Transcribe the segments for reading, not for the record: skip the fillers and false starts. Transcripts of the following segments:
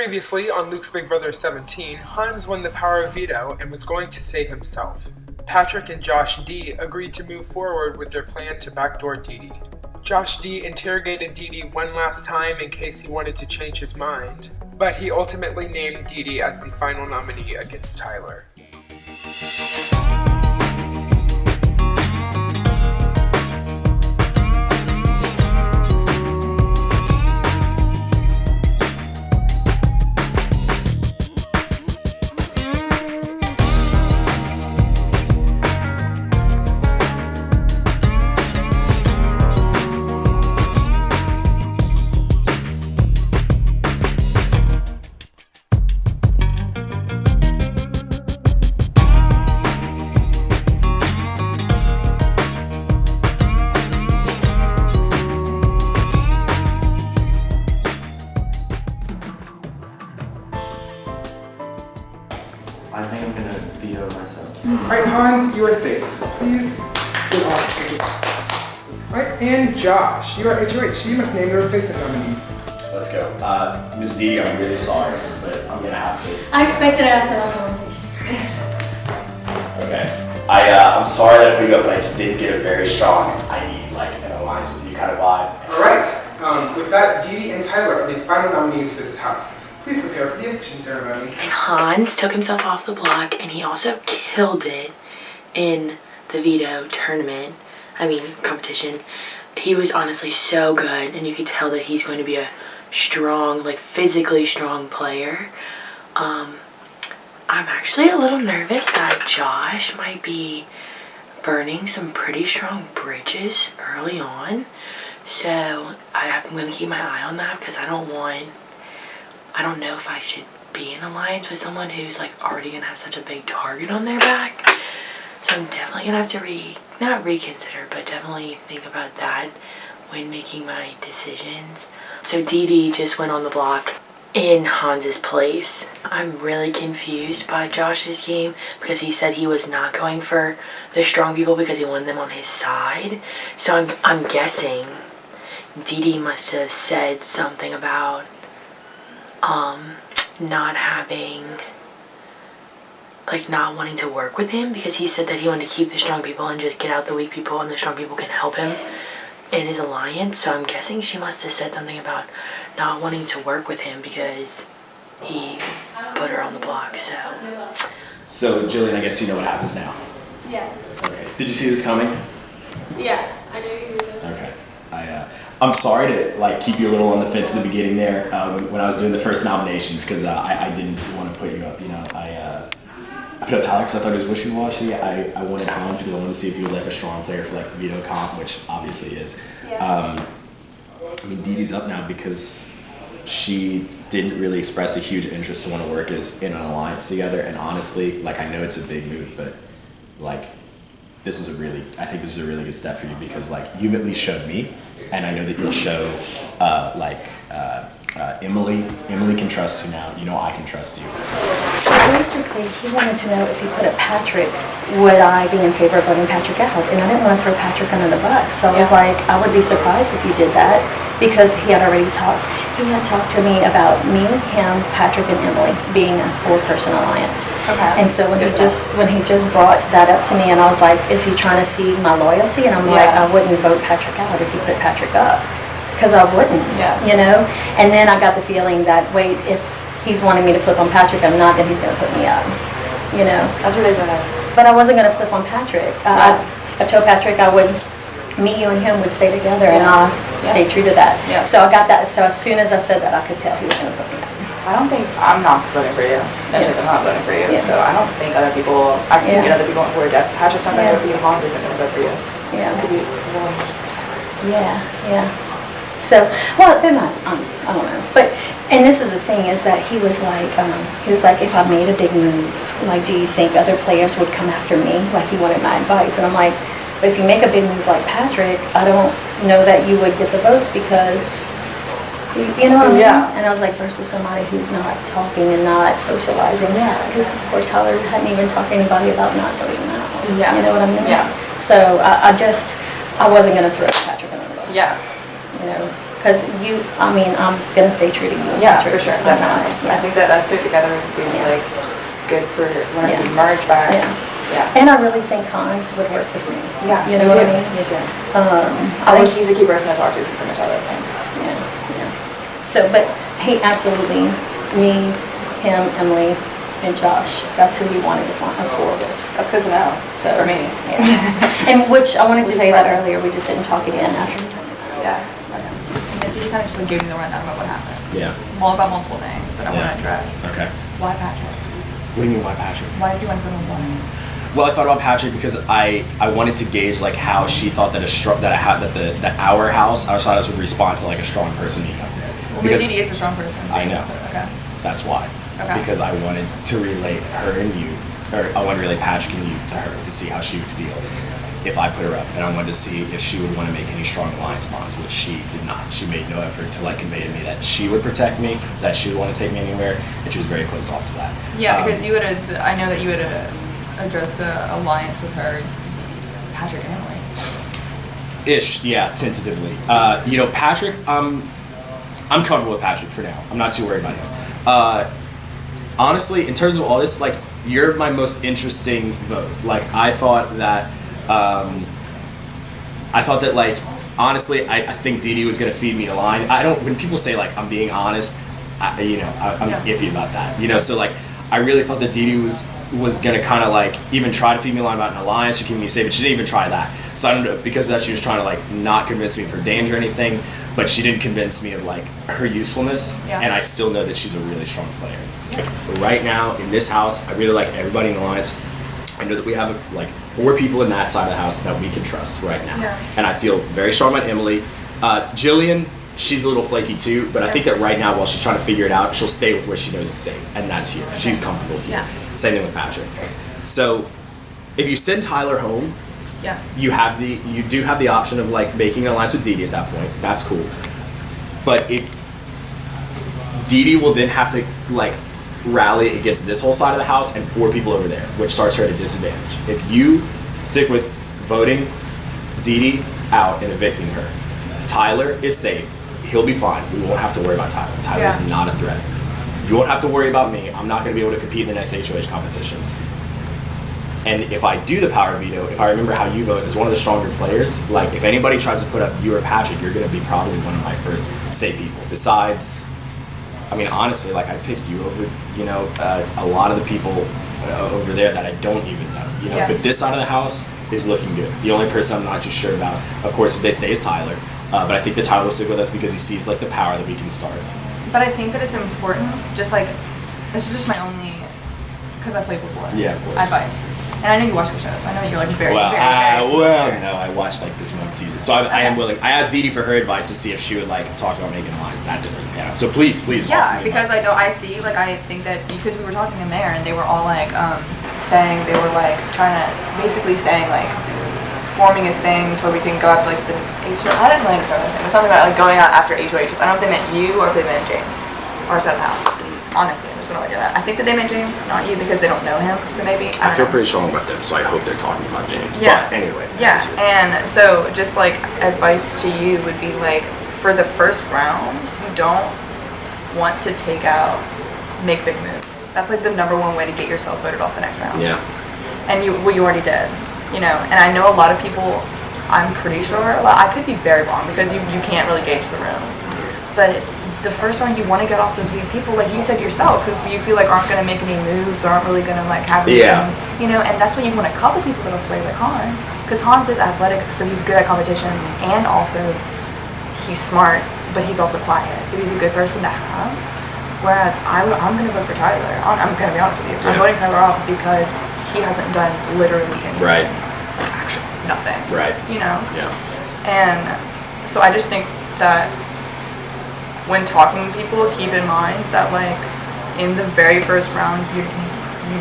Previously, on Luke's Big Brother 17, Hans won the power of veto and was going to save himself. Patrick and Josh D agreed to move forward with their plan to backdoor Dee Dee. Josh D interrogated Dee Dee one last time in case he wanted to change his mind, but he ultimately named Dee Dee as the final nominee against Tyler. I think I'm gonna veto myself. Alright, Hans, you are safe. Please get off. Alright, and Josh, you are HOH. You must name the replacement nominee. Let's go. Ms. Dee Dee, I'm really sorry, but I'm gonna have to. I expected it after that conversation. Okay. I'm sorry that I put you up, but I just didn't get a very strong, I need like an alliance with you kind of vibe. Alright, with that, Dee Dee and Tyler are the final nominees for this house. Please prepare for the eviction ceremony. And Hans took himself off the block, and he also killed it in the veto tournament. Competition. He was honestly so good, and you could tell that he's going to be a strong, physically strong player. I'm actually a little nervous that Josh might be burning some pretty strong bridges early on. So I'm going to keep my eye on that because I don't know if I should be in alliance with someone who's already gonna have such a big target on their back. So I'm definitely gonna have to not reconsider, but definitely think about that when making my decisions. So Dee Dee just went on the block in Hans's place. I'm really confused by Josh's game because he said he was not going for the strong people because he wanted them on his side. So I'm guessing Dee Dee must have said something about not wanting to work with him because he said that he wanted to keep the strong people and just get out the weak people, and the strong people can help him in his alliance. So I'm guessing she must have said something about not wanting to work with him because he put her on the block. So Jillian, I guess you know what happens now. Yeah. Okay. Did you see this coming? Yeah, I knew you would. Okay. I'm sorry to keep you a little on the fence in the beginning there when I was doing the first nominations because I didn't want to put you up. I put up Tyler because I thought he was wishy-washy. I wanted Hans because I wanted to see if he was a strong player for veto comp, which obviously is. Yeah. Dee Dee's up now because she didn't really express a huge interest to want to work in an alliance together. And honestly, I know it's a big move, but I think this is a really good step for you because you've at least showed me, and I know that you'll show Emily. Emily can trust you now. You know I can trust you. So basically, he wanted to know if he put up Patrick, would I be in favor of letting Patrick out? And I didn't want to throw Patrick under the bus. So I was like, I would be surprised if you did that because he had already talked. He had talked to me about me, him, Patrick, and Emily being a 4-person alliance. Okay. And so when he just brought that up to me, and I was like, is he trying to see my loyalty? And I'm like, I wouldn't vote Patrick out if he put Patrick up. Because I wouldn't, And then I got the feeling that, wait, if he's wanting me to flip on Patrick, I'm not, then he's going to put me up, That's ridiculous. But I wasn't going to flip on Patrick. I told Patrick me, you, and him would stay together, and I'll stay true to that. Yeah. So I got that. So as soon as I said that, I could tell he was going to put me up. I'm not voting for you. I'm not voting for you. Yeah. So I don't think other people, I can get other people who are deaf. Patrick's not going to vote for you, Hans isn't going to vote for you. Yeah. Yeah. So, well, they're not, I don't know. But, and this is the thing, is that he was like, if I made a big move, do you think other players would come after me? He wanted my advice. And I'm like, but if you make a big move like Patrick, I don't know that you would get the votes because, you know what I mean? Yeah. And I was like, versus somebody who's not talking and not socializing. Yeah. Because poor Tyler hadn't even talked to anybody about not voting him out. Yeah. You know what I mean? Yeah. So I wasn't going to throw Patrick under the bus. Yeah. Because I'm gonna stay true to you. and Yeah, Patrick. for sure, I'm not- definitely. Yeah. I think that us three together would be Yeah. like good for when Yeah. we merge back. Yeah. Yeah. And I really think Hans would work with me. Yeah, You me know what I too. mean? Me too. I I think was, he's a key person to talk to since so much other things. yeah. So, but he absolutely, me, him, Emily, and Josh, that's who we wanted to find a four with. That's good to know. So For me. Yeah. And which, I wanted to Which tell you is that right. earlier, we just didn't talk again after we talked about it. Yeah. Okay, so you kind of just like gave me the rundown about what happened. Yeah. Well, about multiple things that I want Yeah. to address. Okay. Why Patrick? What do you mean, why Patrick? Why did you want to put him on? Well, I thought about Patrick because I wanted to gauge like how she thought that our house would respond to like a strong person being up there. Well, Because Miss Edie is a strong person. I know. Okay. That's why. Okay. Because I wanted to relate her and you, or I wanted to relate Patrick and you to her to see how she would feel if I put her up, and I wanted to see if she would want to make any strong alliance bonds, which she did not. She made no effort to like convey to me that she would protect me, that she would want to take me anywhere, and she was very closed off to that. Yeah, because you had I know that you had addressed a alliance with her, Patrick and Emily. Ish, yeah, tentatively. Patrick, I'm comfortable with Patrick for now. I'm not too worried about him. Honestly, in terms of all this, like, you're my most interesting vote. Like, I thought that, like, honestly, I think Dee Dee was gonna feed me a line. When people say, like, I'm being honest, I'm iffy about that, so, like, I really thought that Dee Dee was gonna kind of, like, even try to feed me a line about an alliance or keep me safe, but she didn't even try that. So I don't know, because of that, she was trying to, like, not convince me of her danger or anything, but she didn't convince me of, like, her usefulness, Yeah. and I still know that she's a really strong player. Like, right now, in this house, I really like everybody in the alliance. I know that we have, like, 4 people in that side of the house that we can trust right now. Yeah. And I feel very strong about Emily. Jillian, she's a little flaky too, but I think that right now, while she's trying to figure it out, she'll stay with where she knows is safe, and that's here. She's comfortable here. Yeah. Same thing with Patrick. So, if you send Tyler home, Yeah. you do have the option of like making an alliance with Dee Dee at that point. That's cool. But if Dee Dee will then have to like rally against this whole side of the house and 4 people over there, which starts her at a disadvantage. If you stick with voting Dee Dee out and evicting her, Tyler is safe. He'll be fine. We won't have to worry about Tyler. Tyler's Yeah. not a threat. You won't have to worry about me. I'm not going to be able to compete in the next HOH competition. And if I do the power veto, if I remember how you vote as one of the stronger players, like if anybody tries to put up you or Patrick, you're going to be probably one of my first safe people. Besides, I mean, honestly, like I picked you over, a lot of the people over there that I don't even know, Yeah. But this side of the house is looking good. The only person I'm not too sure about, of course, if they say is Tyler. But I think that Tyler will stick with us because he sees like the power that we can start. But I think that it's important, just like, this is just my only, because I played before. Yeah, of course. Advice. And I know you watch the show, so I know that you're like very, Well, very familiar. no, I watched like this one season, so I am Okay. willing. I asked Dee Dee for her advice to see if she would like talk about making lines. That didn't really pan out. So please offer Yeah, me because advice. I think that, because we were talking in there and they were all like, saying, they were like, trying to, basically saying like, forming a thing to where we can go after like the HOH. I didn't really understand what they were saying, but something about like going out after HOHs. I don't know if they meant you or if they meant James, or us out of the house. Honestly, I'm just gonna let you know that. I think that they meant James, not you, because they don't know him, so maybe, I I don't feel know. pretty strong about them, so I hope they're talking about James. Yeah. But anyway. Yeah, and so just like advice to you would be like, for the first round, you don't want to make big moves. That's like the #1 way to get yourself voted off the next round. Yeah. And you already did, and I know a lot of people, I'm pretty sure, I could be very wrong because you can't really gauge the room, but the first round you want to get off those weak people, like you said yourself, who you feel like aren't going to make any moves, aren't really going to like have anything, Yeah. and that's when you want a couple people that'll sway like Hans, because Hans is athletic, so he's good at competitions, and also he's smart, but he's also quiet, so he's a good person to have. Whereas I'm going to vote for Tyler. I'm going to be honest with you. I'm Yeah. voting Tyler off because he hasn't done literally anything. Right. Like, actually, nothing. Right. Yeah. Yeah. And so I just think that when talking to people, keep in mind that like in the very first round, you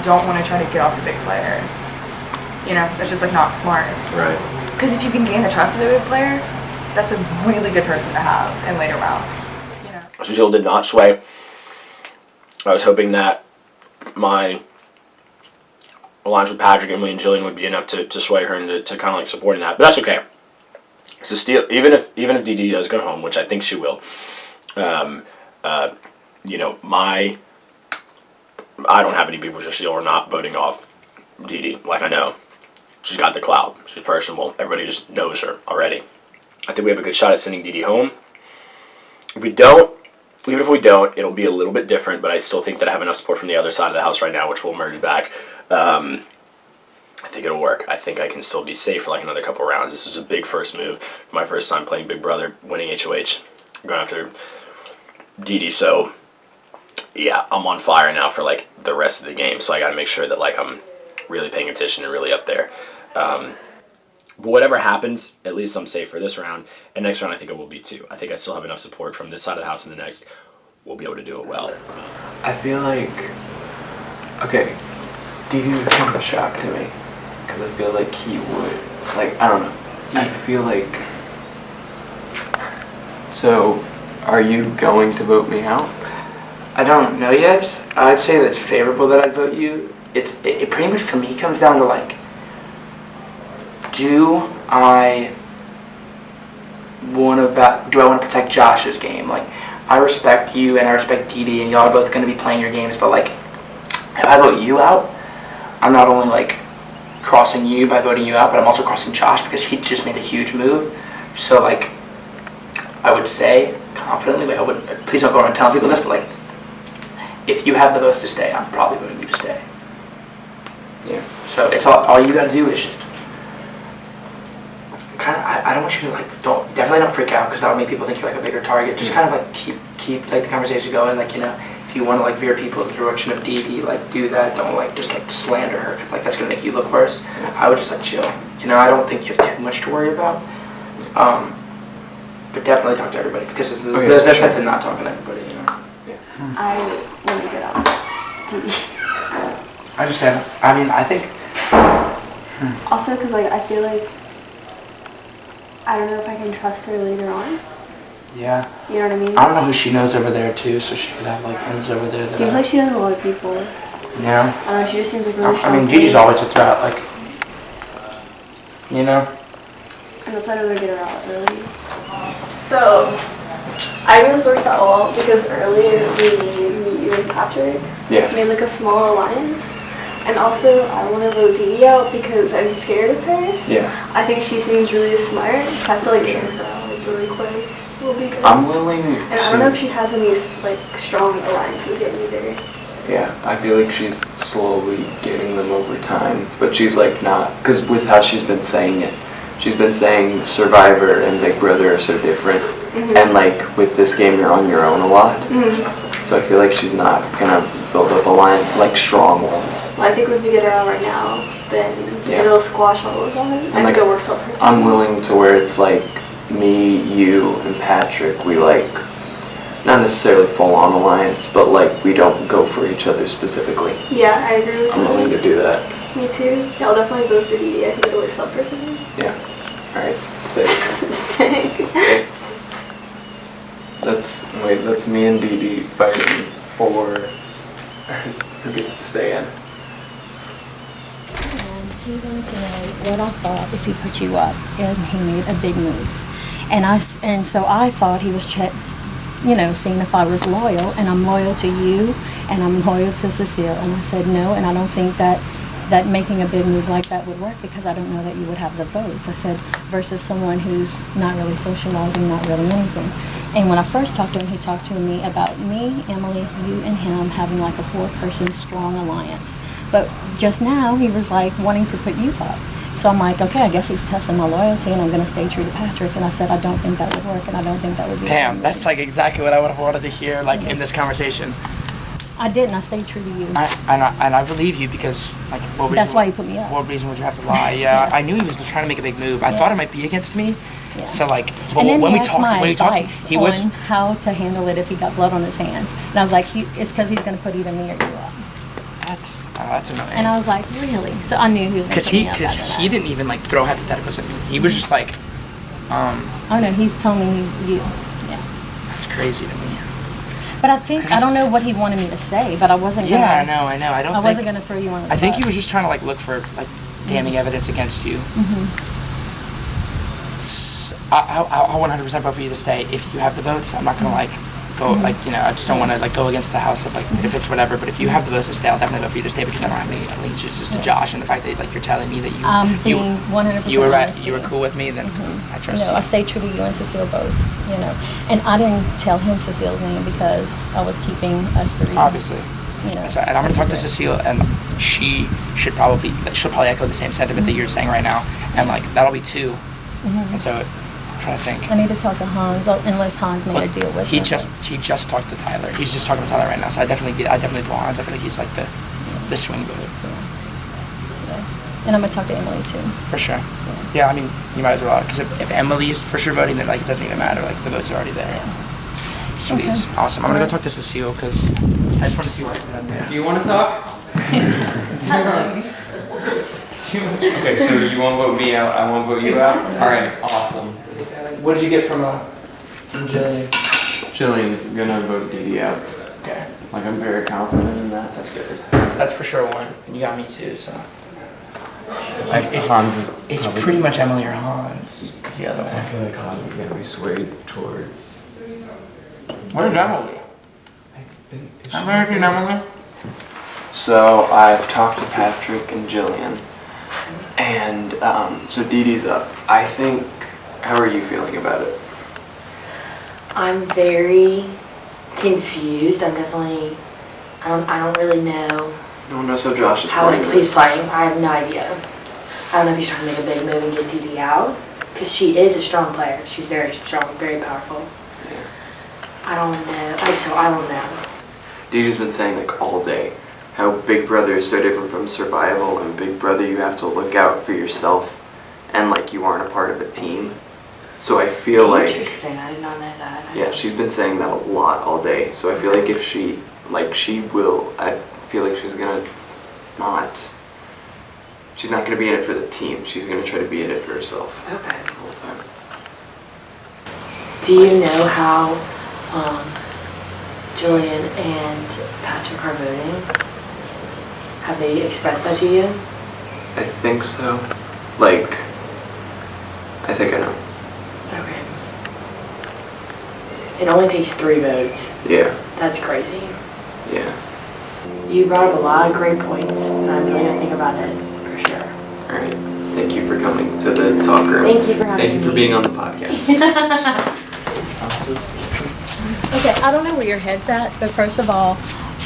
don't want to try to get off a big player. That's just like not smart. Right. Because if you can gain the trust of a big player, that's a really good person to have in later rounds. So Jill did not sway. I was hoping that my alliance with Patrick, Emily, and Jillian would be enough to sway her into kind of like supporting that. But that's okay. So Steele, even if Dee Dee does go home, which I think she will, you know, I don't have any people just Steele are not voting off Dee Dee. Like, I know she's got the clout, she's personable, everybody just knows her already. I think we have a good shot at sending Dee Dee home. If we don't, even if we don't, it'll be a little bit different, but I still think that I have enough support from the other side of the house right now, which will merge back. I think it'll work. I think I can still be safe for like another couple rounds. This was a big first move. My first time playing Big Brother, winning HOH, going after Dee Dee. So, yeah, I'm on fire now for like the rest of the game. So I got to make sure that like I'm really paying attention and really up there. But whatever happens, at least I'm safe for this round. And next round, I think I will be too. I think I still have enough support from this side of the house, and the next, we'll be able to do it well. I feel like, okay, Dee Dee was kind of a shock to me, because I feel like he would, like, I don't know, I feel like, so, are you going to vote me out? I don't know yet. I'd say that it's favorable that I'd vote you. It pretty much for me comes down to like, do I want to protect Josh's game? Like, I respect you and I respect Dee Dee, and y'all are both going to be playing your games, but like, if I vote you out, I'm not only like crossing you by voting you out, but I'm also crossing Josh because he just made a huge move. So like, I would say confidently, like I wouldn't, please don't go around telling people this, but like, if you have the votes to stay, I'm probably voting you to stay. Yeah. So it's all you got to do is just kind of, I don't want you to like, definitely don't freak out, because that'll make people think you're like a bigger target. Just kind of like keep like the conversation going, like, you know, if you want to like veer people in the direction of Dee Dee, like do that. Don't like just like slander her, because like that's gonna make you look worse. I would just like chill. You know, I don't think you have too much to worry about. But definitely talk to everybody, because there's no sense in not talking to everybody. You know. Yeah. I want to get out. I understand. I mean, I think. Also, because like I feel like I don't know if I can trust her later on. Yeah. You know what I mean? I don't know who she knows over there too, so she could have like ends over there. Seems like she knows a lot of people. Yeah. I don't know. She just seems like really I strong. mean, Dee Dee's always a threat, like. You know. And that's why I'd rather get her out early. So, I think this works out well because earlier me, you, and Patrick made like a small alliance. And also, I want to vote Dee Dee out because I'm scared of her. Yeah. I think she seems really smart, so I feel like getting her out like really quick will be good. I'm willing and I don't know if she has any like strong alliances yet either. Yeah, I feel like she's slowly getting them over time, but she's like not, because with how she's been saying it, she's been saying Survivor and Big Brother are so different, and like with this game you're on your own a lot, so I feel like she's not gonna build up a line, like strong ones. Well, I think if we get her out right now, then it'll squash all of them. I think it works out perfectly. I'm willing to where it's like me, you, and Patrick, we like, not necessarily full-on alliance, but like we don't go for each other specifically. Yeah, I agree with I'm that. willing to do that. Me too. Yeah, I'll definitely vote for Dee Dee. I think it works out perfectly. Yeah. Alright, sick. Sick. Okay. That's me and Dee Dee fighting for who gets to stay in. And he wanted to know what I thought if he put you up and he made a big move. And so I thought he was seeing if I was loyal, and I'm loyal to you, and I'm loyal to Cecile. And I said no, and I don't think that making a big move like that would work, because I don't know that you would have the votes. I said, versus someone who's not really socializing, not really anything. And when I first talked to him, he talked to me about me, Emily, you, and him having like a 4-person strong alliance. But just now, he was like wanting to put you up. So I'm like, okay, I guess he's testing my loyalty, and I'm going to stay true to Patrick. And I said, I don't think that would work, and I don't think that would be. Damn, that's like exactly what I would have wanted to hear, like in this conversation. I didn't. I stayed true to you. I believe you, because like what reason? That's why you put me up. What reason would you have to lie? Yeah, I knew he was trying to make a big move. I thought it might be against me. Yeah. So like, but And then when he we asked talked, my advice he was. on how to handle it if he got blood on his hands. And I was like, it's because he's going to put either me or you up. That's annoying. And I was like, really? So I knew he was going to put me up. Because he didn't even like throw hypotheticals at me. He was just like, Oh no, he's telling me you. Yeah. that's crazy to me. But I don't know what he wanted me to say, but I wasn't going to. Yeah, I know. I wasn't going to throw you on the I think he bus. was just trying to like look for like damning evidence against you. I'll 100% vote for you to stay if you have the votes. I'm not gonna like go like I just don't want to like go against the house of like if it's whatever. But if you have the votes to stay, I'll definitely vote for you to stay because I don't have any allegiances to Josh, and the fact that like you're telling me that being 100% you were right, honest you were with cool with me, then I trust you. I stayed true to you and Cecile both, and I didn't tell him Cecile's name because I was keeping us three. Obviously. So, and I'm gonna talk to Cecile, and she'll probably echo the same sentiment that you're saying right now, and like that'll be two. And so I'm trying to think. I need to talk to Hans, unless Hans made a deal with him. He just talked to Tyler. He's just talking to Tyler right now. So I definitely pull Hans. I feel like he's like the swing vote. Yeah. And I'm gonna talk to Emily too. For sure. Yeah, I mean you might as well, because if Emily's for sure voting, then like it doesn't even matter. Like the votes are already there. Yeah. Sweet. Okay. Awesome. I'm gonna go talk to Cecile because I just want to see what it's there. Do you want to talk? Okay, so you won't vote me out, I won't vote you out? Alright, awesome. What did you get from Jillian? Jillian's gonna vote Didi out. Okay. Like, I'm very confident in that. That's good. That's for sure one. And you got me too, so. It's pretty much Emily or Hans. Is the other one. I feel like Hans is gonna be swayed towards. Where's Emily? I'm American Emily. So I've talked to Patrick and Jillian, and so Didi's up. I think. How are you feeling about it? I'm very confused. I don't really know No one knows how Josh is how playing. he's playing. I have no idea. I don't know if he's trying to make a big move and get Didi out, because she is a strong player. She's very strong, very powerful. Yeah. I don't know. I don't know. Didi's been saying like all day how Big Brother is so different from survival, and Big Brother you have to look out for yourself, and like you aren't a part of a team. So I feel like. Interesting. I did not know that. Yeah, she's been saying that a lot all day. So I feel like if she will. I feel like she's gonna not. She's not gonna be in it for the team. She's gonna try to be in it for herself. Okay. The whole time. Do you know how Jillian and Patrick are voting? Have they expressed that to you? I think so. Like, I think I know. Okay. It only takes 3 votes. Yeah. That's crazy. Yeah. You brought up a lot of great points, and I'm really gonna think about it for sure. All right. Thank you for coming to the talk room. Thank you for having me. Thank you for being on the podcast. Okay, I don't know where your head's at, but first of all,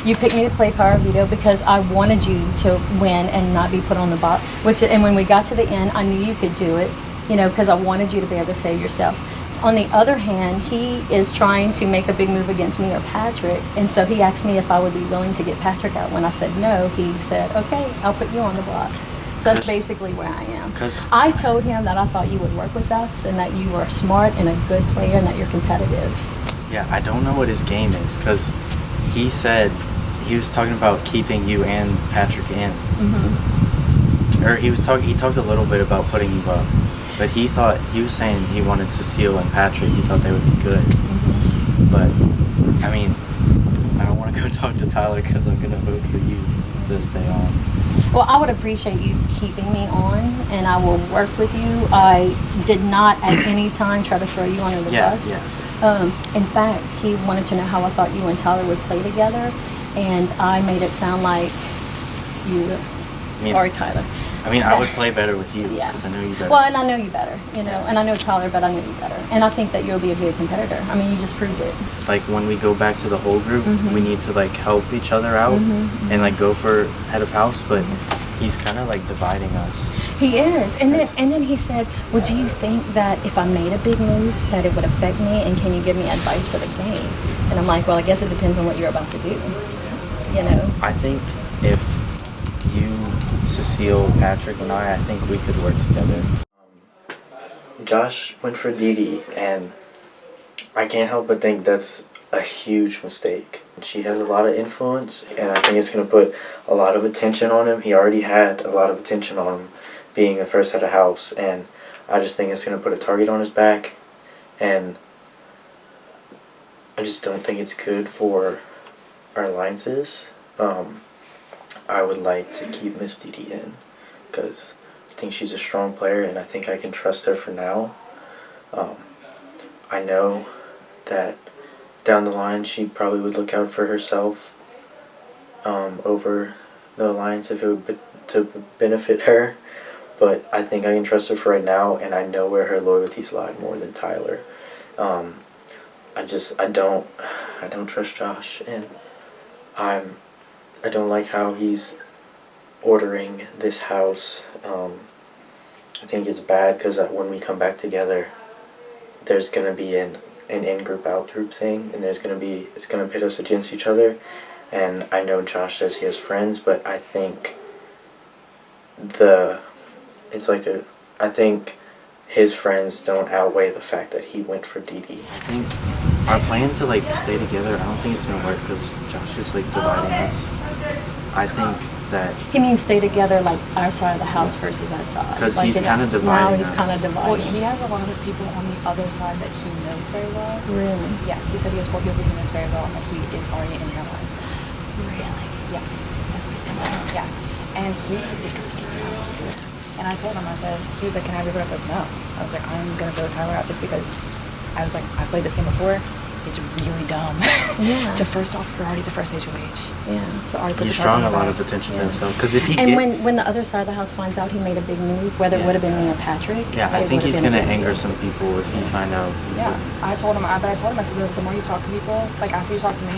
you picked me to play Power Veto because I wanted you to win and not be put on the box. And when we got to the end, I knew you could do it, because I wanted you to be able to save yourself. On the other hand, he is trying to make a big move against me or Patrick, and so he asked me if I would be willing to get Patrick out. When I said no, he said, okay, I'll put you on the block. So that's basically where I am. I told him that I thought you would work with us and that you were smart and a good player and that you're competitive. Yeah, I don't know what his game is, because he said he was talking about keeping you and Patrick in. Mm-hmm. Or he talked a little bit about putting you up. But he was saying he wanted Cecile and Patrick. He thought they would be good. Mm-hmm. But, I mean, I don't want to go talk to Tyler because I'm going to vote for you to stay on. Well, I would appreciate you keeping me on, and I will work with you. I did not at any time try to throw you under the bus. Yeah. In fact, he wanted to know how I thought you and Tyler would play together, and I made it sound like you. Sorry, Tyler. I mean, I would play better with you because I know you better. Well, and I know you better, and I know Tyler, but I know you better. And I think that you'll be a good competitor. I mean, you just proved it. Like, when we go back to the whole group, we need to, like, help each other out and, like, go for head of house, but he's kind of, like, dividing us. He is. And then he said, well, do you think that if I made a big move that it would affect me, and can you give me advice for the game? And I'm like, well, I guess it depends on what you're about to do, I think if you, Cecile, Patrick, and I think we could work together. Josh went for Didi, and I can't help but think that's a huge mistake. She has a lot of influence, and I think it's going to put a lot of attention on him. He already had a lot of attention on him being the first head of house, and I just think it's going to put a target on his back, and I just don't think it's good for our alliances. I would like to keep Miss Didi in because I think she's a strong player and I think I can trust her for now. Um, I know that down the line she probably would look out for herself over the alliance if it would to benefit her, but I think I can trust her for right now, and I know where her loyalties lie more than Tyler. Um, I don't trust Josh, and I don't like how he's ordering this house. I think it's bad because when we come back together, there's gonna be an in-group out-group thing, and it's gonna pit us against each other. And I know Josh says he has friends, but I think I think his friends don't outweigh the fact that he went for Dee Dee. I think our plan to like stay together, I don't think it's gonna work because Josh is like dividing us. I think that He means stay together, like our side of the house versus that side. because Like he's it's- kind of Now dividing he's us. kind of Well, dividing. he has a lot of people on the other side that he knows very well. Really? Yes, he said he has 4 people he knows very well and that he is already in their lives. Really? Yes. That's good to know. Yeah. And he was trying to get me out. And I told him, I said, he was like, can I revote? I said, no. I was like, I'm going to vote Tyler out just because I was like, I've played this game before. It's really dumb. Yeah. To first off, you're already the first HOH. Yeah. So already puts He's a target drawing on a lot my of back. attention to Yeah. himself. Because if he And get, when the other side of the house finds out he made a big move, whether it would have been me or Patrick, yeah, I it think would he's have been gonna a big anger deal. some people if he find out. Yeah, I told him, I said, the more you talk to people, like after you talk to me,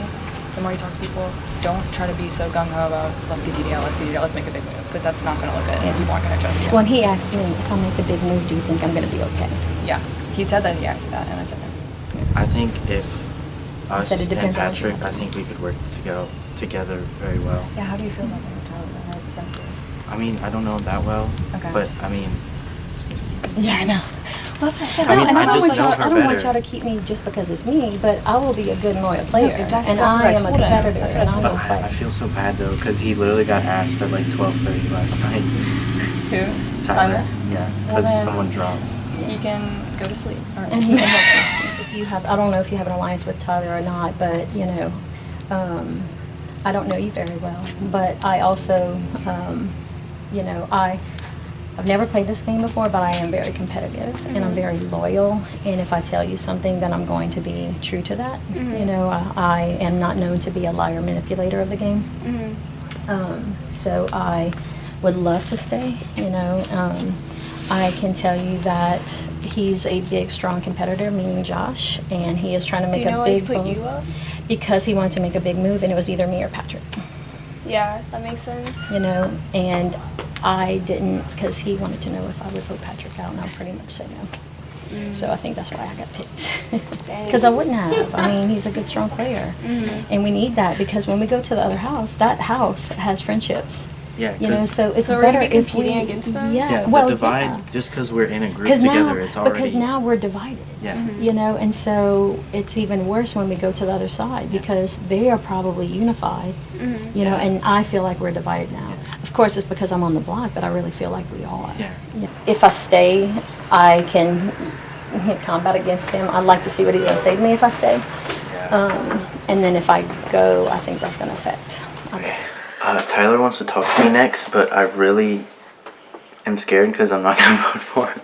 the more you talk to people, don't try to be so gung-ho about, let's get DD out, let's make a big move, because that's not going to look good, and people aren't going to trust you. When he asked me, if I make a big move, do you think I'm going to be okay? Yeah, he said that, he asked you that, and I said no. I think if us said it and depends on what you Patrick, I want. think we could work together very well. Yeah, how do you feel about that, Tyler? How is it friend for I mean, I don't know him that well, Okay. but I mean, it's Misty. you? Yeah, I know. Well, that's what I said. I mean, and I I don't just want know y'all. her I don't want better. y'all to keep me just because it's me, but I will be a good and loyal player, that's and exactly what I I am a told him. competitor, That's what I and told I But will I fight. feel so bad though, because he literally got asked at like 12:30 last night. Who? Tyler. Yeah, Well, because then- someone dropped. He can go to sleep. All right. And he, if you have, I don't know if you have an alliance with Tyler or not, but you know, I don't know you very well, but I also, you know, I've never played this game before, but I am very competitive and I'm very loyal. And if I tell you something, then I'm going to be true to that. You know, I am not known to be a liar manipulator of the game. So I would love to stay, you know. I can tell you that he's a big, strong competitor, meaning Josh, and he is trying to Do make you know a why he big put move you up? because he wanted to make a big move, and it was either me or Patrick, Yeah, that makes sense. you know. And I didn't, because he wanted to know if I would vote Patrick out, and I pretty much said no. So I think that's why I got picked. Because I wouldn't have. I mean, he's a good, strong player. And we need that because when we go to the other house, that house has friendships. Yeah, You know, 'cause- so it's So we're gonna better be if we. competing against them? Yeah, yeah, well, the divide yeah. just because we're in a group Because together, now, it's already because now we're divided. Yeah. You know, and so it's even worse when we go to the other side because they are probably unified. You know, and I feel like we're divided now. Of course, it's because I'm on the block, but I really feel like we are. Yeah. If I stay, I can combat against him. I'd like to see what he's going to say to me if I stay. And then if I go, I think that's going to affect. Tyler wants to talk to me next, but I really am scared because I'm not gonna vote for him.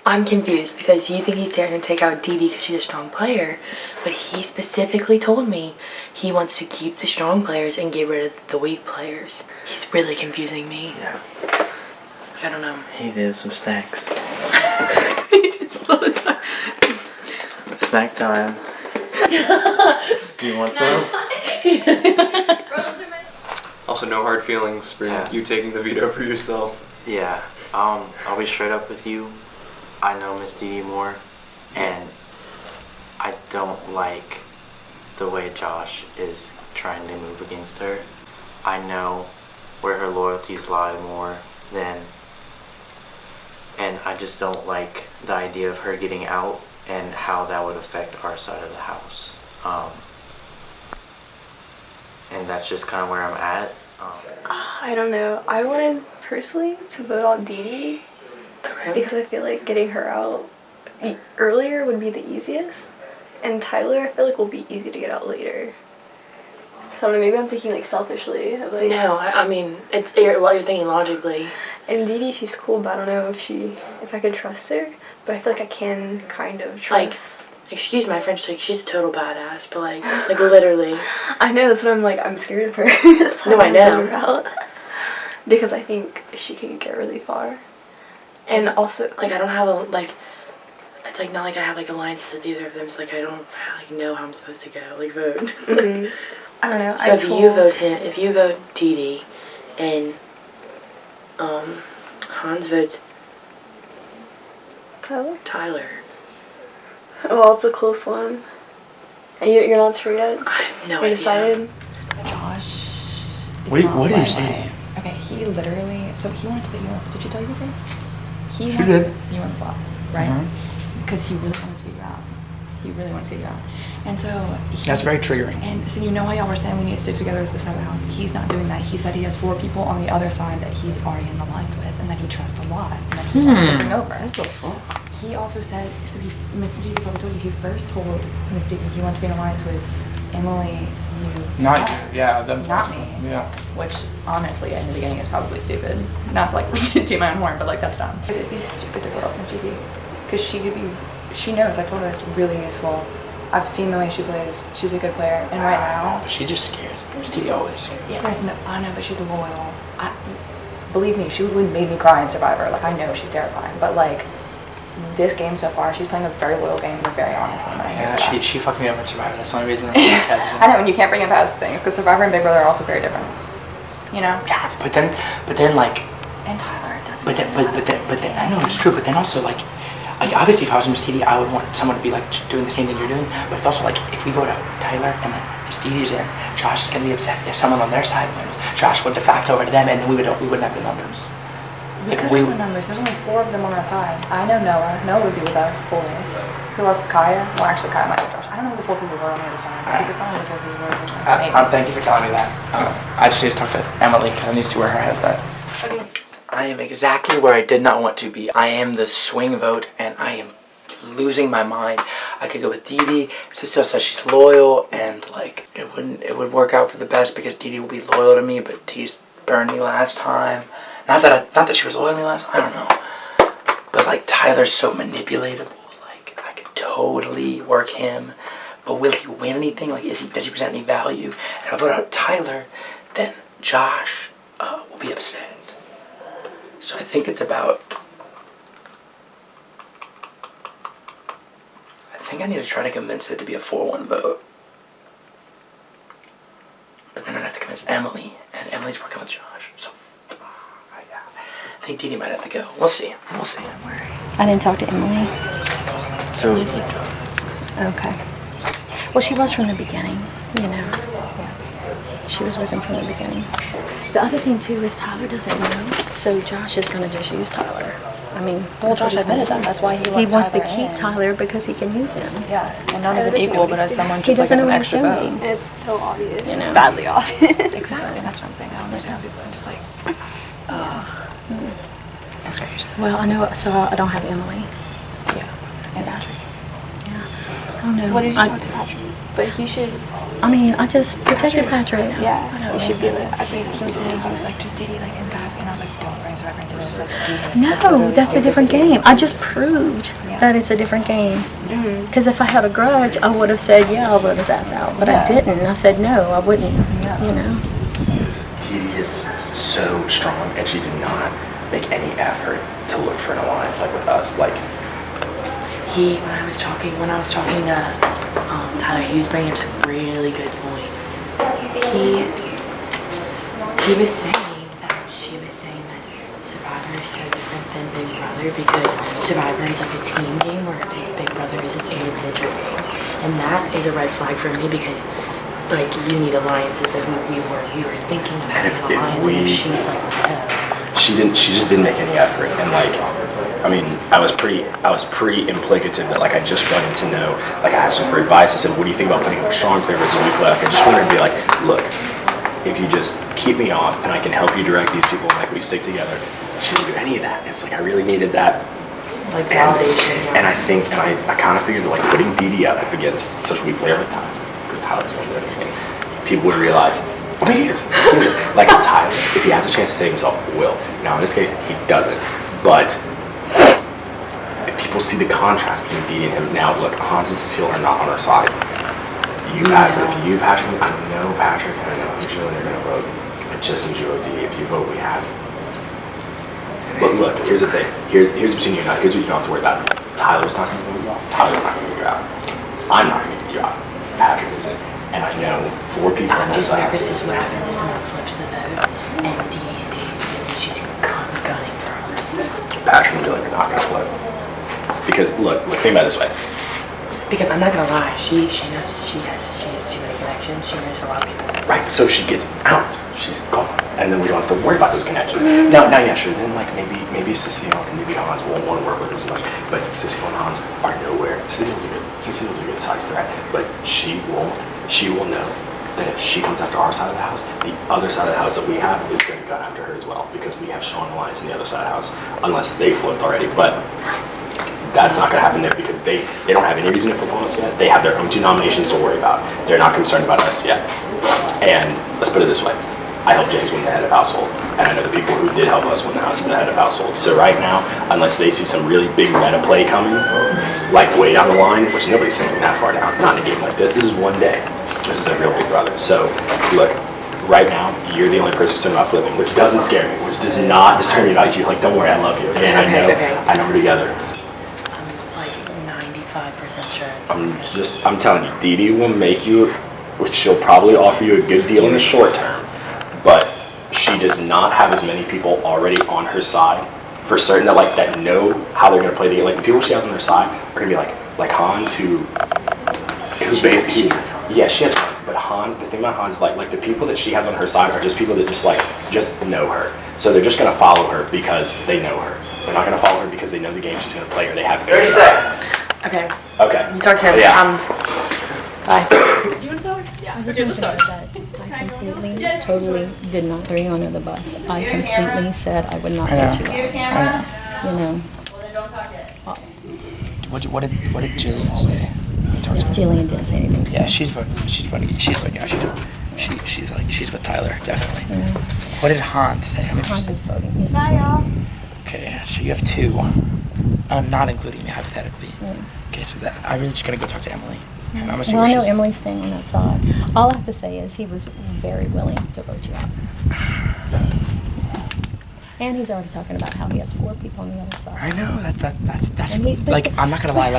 I'm confused because you think he's there to take out Dee Dee because she's a strong player, but he specifically told me he wants to keep the strong players and get rid of the weak players. He's really confusing me. Yeah. I don't know. Hey, there's some snacks. He just pulled it down. Snack time. You want some? Also, no hard feelings for Yeah. you taking the veto for yourself. Yeah. I'll be straight up with you. I know Miss Dee Dee more, and I don't like the way Josh is trying to move against her. I know where her loyalties lie more than, and I just don't like the idea of her getting out and how that would affect our side of the house. And that's just kind of where I'm at. I don't know. I wanted personally to vote on Dee Dee Okay. because I feel like getting her out earlier would be the easiest, and Tyler I feel like will be easy to get out later. So I don't know, maybe I'm thinking like selfishly of like. No, I mean, you're thinking logically. And Dee Dee, she's cool, but I don't know if I could trust her. But I feel like I can kind of trust. Like, excuse my French, like, she's a total badass, but like literally. I know, that's what I'm like, I'm scared of her. That's No, I know. Because I think she can get really far. And also, like, I don't have it's like not like I have like alliances with either of them, so like I don't like know how I'm supposed to go, like vote. Mm-hmm. I don't know. So if you vote Dee Dee, and Hans votes Tyler. Well, it's a close one. And you're not sure yet? I have no you idea. Decided? Josh. What did you say? Okay, he literally. So he wanted to put you on. Did she tell you this? He She wanted did. to put you on the flop, right? Because he really wanted to get you out. He really wanted to get you out. And so That's very triggering. And so you know how y'all were saying we need to stick together as the side of the house? He's not doing that. He said he has 4 people on the other side that he's already in alliance with and that he trusts a lot and that he wants to bring over. What the fuck? He also said, so Miss Didi probably told you, he first told Miss Didi he wanted to be in alliance with Emily, you. Not you. Yeah, them. Not me. Yeah. Which, honestly, in the beginning is probably stupid. Not to like toot my own horn, but like that's dumb. Because it'd be stupid to put off Miss Didi. Because she knows, I told her it's really useful. I've seen the way she plays. She's a good player. And right now... She just scares me. Stevie always scares me. Yeah, I know, but she's loyal. Believe me, she would made me cry in Survivor. Like, I know she's terrifying. But, like, this game so far, she's playing a very loyal game and a very honest game. Yeah, she fucked me up in Survivor. That's the only reason I'm hesitant. I know, and you can't bring up past things, because Survivor and Big Brother are also very different. You know? Yeah, but then, like... And Tyler doesn't... But then, I know it's true, but then also, like obviously if I was Miss Didi, I would want someone to be like doing the same thing you're doing, but it's also like if we vote out Tyler and then Miss Didi's in, Josh is gonna be upset if someone on their side wins. Josh would de facto over to them and then we wouldn't have the numbers. We could have the numbers. There's only 4 of them on that side. I know Noah. Noah would be with us fully. Who else? Kaya? Well, actually, Kaya might be Josh. I don't know who the 4 people were on the other side. But we could find the 4 people were on the other side. Thank you for telling me that. I just need to talk to Emily because I need to see where her head's at. Okay. I am exactly where I did not want to be. I am the swing vote and I am losing my mind. I could go with Dee Dee. Sister says she's loyal and like it would work out for the best because Dee Dee will be loyal to me, but Dee's burned me last time. Not that she was loyal to me last time, I don't know. But like Tyler's so manipulatable. Like I could totally work him. But will he win anything? Like does he present any value? And if I vote out Tyler, then Josh will be upset. So I think it's about... I think I need to try to convince it to be a 4-1 vote. But then I'd have to convince Emily, and Emily's working with Josh. So, I think Dee Dee might have to go. We'll see. We'll see. Don't worry. I didn't talk to Emily. So, okay. Well, she was from the beginning, you know. Yeah. She was with him from the beginning. The other thing, too, is Tyler doesn't know, so Josh is going to just use Tyler. I mean, well, Josh admitted that. That's why he wants to keep Tyler because he can use him. Yeah, and not as an equal, but as someone just like as an extra vote. It's so obvious. You know? It's badly obvious. Exactly, that's what I'm saying. I don't understand people are just like, that's crazy. Well, I know, so I don't have Emily. Yeah, and Patrick. Yeah. I don't know. What did you talk to Patrick? But he should... I mean, I just protected Patrick. Yeah, I know, he should be like... I think he was saying, he was like, just Dee Dee, like, and guys, and I was like, don't bring Survivor into this, that's stupid. No, that's a different game. I just proved that it's a different game. Because if I had a grudge, I would have said, yeah, I'll vote his ass out. But I didn't. I said, no, I wouldn't, you know. Dee Dee is so strong, and she did not make any effort to look for an alliance like with us. Like, When I was talking to Tyler, he was bringing up some really good points. He was saying that Survivor is so different than Big Brother because Survivor is like a team game where Big Brother is an individual game, and that is a red flag for me because like you need alliances. Like we were thinking about an alliance, and she's like no. She just didn't make any effort, and like. I mean, I was pretty implicative that like I just wanted to know. Like I asked her for advice. I said, "What do you think about putting a strong player versus a weak player?" Like, I just wanted to be like, "Look, if you just keep me off and I can help you direct these people, and like we stick together." She didn't do any of that. And it's like I really needed that. Like validation. And I think, and I kind of figured that like putting Dee Dee up against such a weak player like Tyler, because Tyler's one of anything, people would realize I mean, he is. Like Tyler, if he has a chance to save himself, will. Now, in this case, he doesn't. But if people see the contrast between Dee and him, now look, Hans and Cecile are not on our side. If you, Patrick, I know Patrick, and I know I'm sure they're gonna vote. I just need you to vote Dee. If you vote, we have. But look, here's the thing. Here's between you and I. Here's what you don't have to worry about. Tyler's not gonna vote you off. Tyler's not gonna vote you out. I'm not gonna vote you out. Patrick isn't. And I know 4 people on this side. This is what happens is someone flips the vote and Dee stays and she's gunning for us. Patrick and Dylan are not gonna flip. Because look, think about it this way. Because I'm not gonna lie, she knows she has too many connections. She knows a lot of people. Right, so she gets out. She's gone. And then we don't have to worry about those connections. Now, yeah, sure, then like maybe Cecile and maybe Hans won't want to work with us as much. But Cecile and Hans are nowhere. Cecile's a good size threat. But she will know that if she comes after our side of the house, the other side of the house that we have is going to gun after her as well. Because we have strong alliance in the other side of the house. Unless they flipped already. But that's not going to happen there because they don't have any reason to flip on us yet. They have their own 2 nominations to worry about. They're not concerned about us yet. And let's put it this way. I helped James win the head of household, and I know the people who did help us win the head of household. So right now, unless they see some really big meta play coming, like way down the line, which nobody's saying that far down, not in a game like this. This is one day. This is a real big brother. So look, right now, you're the only person concerned about flipping, which doesn't scare me, which does not disturb me about you. Like, don't worry, I love you. Okay, I know we're together. I'm like 95% sure. I'm telling you, Dee Dee will make you, which she'll probably offer you a good deal in the short term. But she does not have as many people already on her side for certain that know how they're gonna play the game. Like the people she has on her side are gonna be like Hans, who basically she has Hans. But the thing about Hans is like the people that she has on her side are just people that just know her. So they're just gonna follow her because they know her. They're not gonna follow her because they know the game she's gonna play or they have faith. 30 seconds. Okay. You talk to him. Yeah. Bye. I just want to know that I completely, totally did not throw you under the bus. I completely said I would not let you out. You know. Well, then don't talk yet. What did Jillian say? Jillian didn't say anything. Yeah, she's funny. Yeah, she's with Tyler, definitely. Yeah. What did Hans say? Hans is voting. Yes, hi y'all. Okay, so you have 2, not including me hypothetically. Yeah. Okay, so I'm really just gonna go talk to Emily. And I'm Well, I know Emily's staying on that side. All I have to say is he was very willing to vote you out. And he's already talking about how he has 4 people on the other side. I know that's I'm not gonna lie.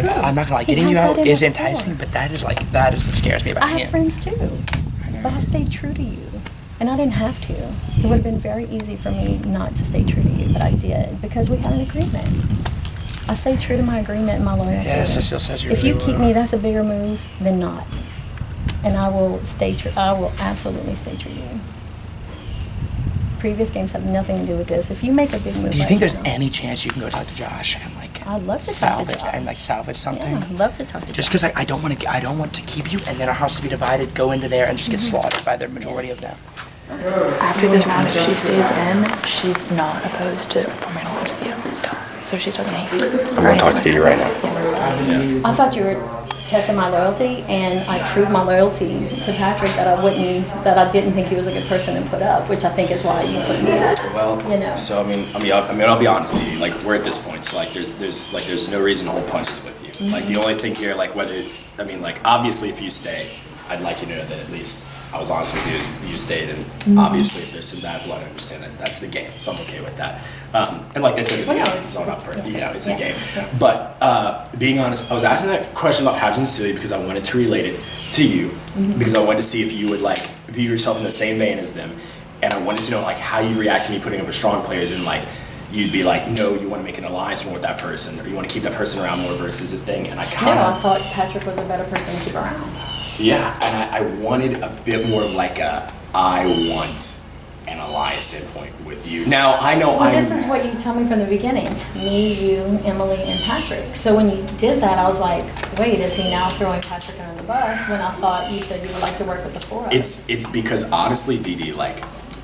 Getting you out is enticing, but that is what scares me about him. I have friends too, but I stayed true to you, and I didn't have to. It would have been very easy for me not to stay true to you, but I did because we had an agreement. I stay true to my agreement and my loyalty. Yeah, Cecile says you're If you keep me, that's a bigger move than not. And I will stay true. I will absolutely stay true to you. Previous games have nothing to do with this. If you make a big move, do you think there's any chance you can go talk to Josh and I'd love to talk to Josh. Salvage something? Yeah, I'd love to talk to Josh. Just because I don't want to keep you and then our house to be divided, go into there and just get slaughtered by the majority of them. After this round, if she stays in, she's not opposed to forming an alliance with you still. So she doesn't hate you. I'm gonna talk to Dee right now. Yeah. I thought you were testing my loyalty, and I proved my loyalty to Patrick that I didn't think he was a good person to put up, which I think is why you put me up. Well, you know. So I'll be honest, Dee. Like we're at this point, so like there's no reason to hold punches with you. Mm-hmm. Like the only thing here, obviously if you stay, I'd like you to know that at least I was honest with you as you stayed, and obviously if there's some bad blood, I understand that that's the game, so I'm okay with that. And like they said, it's all about perfect, it's a game. But being honest, I was asking that question about Patrick and Celia because I wanted to relate it to you, because I wanted to see if you would view yourself in the same vein as them, and I wanted to know how you react to me putting up with strong players, and you'd be like, no, you want to make an alliance more with that person, or you want to keep that person around more versus a thing, and I I thought Patrick was a better person to keep around. Yeah, and I wanted a bit more of I want an alliance standpoint with you. Now, I know this is what you told me from the beginning. Me, you, Emily, and Patrick. So when you did that, I was like, wait, is he now throwing Patrick under the bus when I thought you said you would like to work with the 4 of us? It's because honestly, Dee Dee,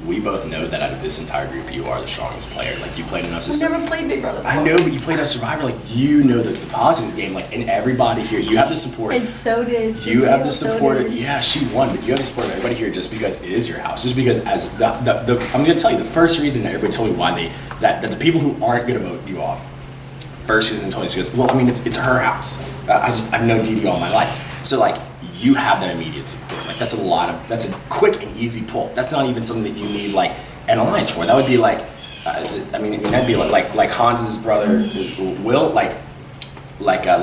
we both know that out of this entire group, you are the strongest player. Like, you played enough. I've never played Big Brother before. I know, but you played enough Survivor. Like, you know the politics game. Like, and everybody here, you have the support. And so did You have the Cecile, support. so did- Yeah, she won, but you have the support of everybody here just because it is your house. Just because as I'm going to tell you the first reason that everybody told me why that the people who aren't going to vote you off. First reason told me, she goes, well, I mean, it's her house. I've known Dee Dee all my life. So, like, you have that immediate support. Like, that's a quick and easy pull. That's not even something that you need, like, an alliance for. That would be like, that'd be like Hans's brother, Will, like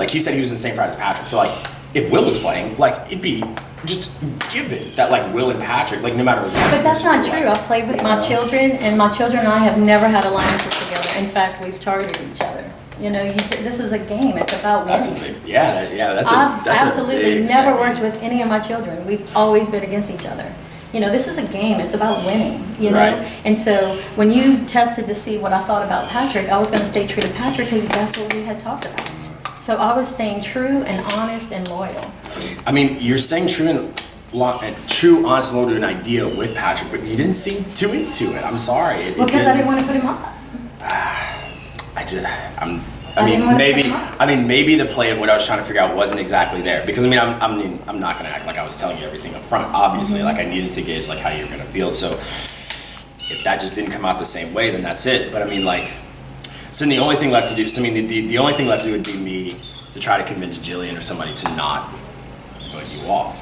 he said he was in the same frat as Patrick. So, like, if Will was playing, like, it'd be just given that, like, Will and Patrick, like, no matter what. But that's not true. I've played with my children, and my children and I have never had alliances together. In fact, we've targeted each other. You know, this is a game. It's about winning. That's a big, that's I've absolutely big never segment. worked with any of my children. We've always been against each other. You know, this is a game. It's about winning, you know? Right. And so when you tested to see what I thought about Patrick, I was going to stay true to Patrick because that's what we had talked about. So I was staying true and honest and loyal. I mean, you're saying true, honest, and loyal to an idea with Patrick, but you didn't seem too into it. I'm sorry. Because I didn't want to put him up. Maybe the play of what I was trying to figure out wasn't exactly there, because I'm not gonna act like I was telling you everything up front. Obviously, like, I needed to gauge, like, how you're gonna feel. So if that just didn't come out the same way, then that's it. But I mean, like, so the only thing left to do. So I mean, the only thing left to do would be me to try to convince Jillian or somebody to not vote you off.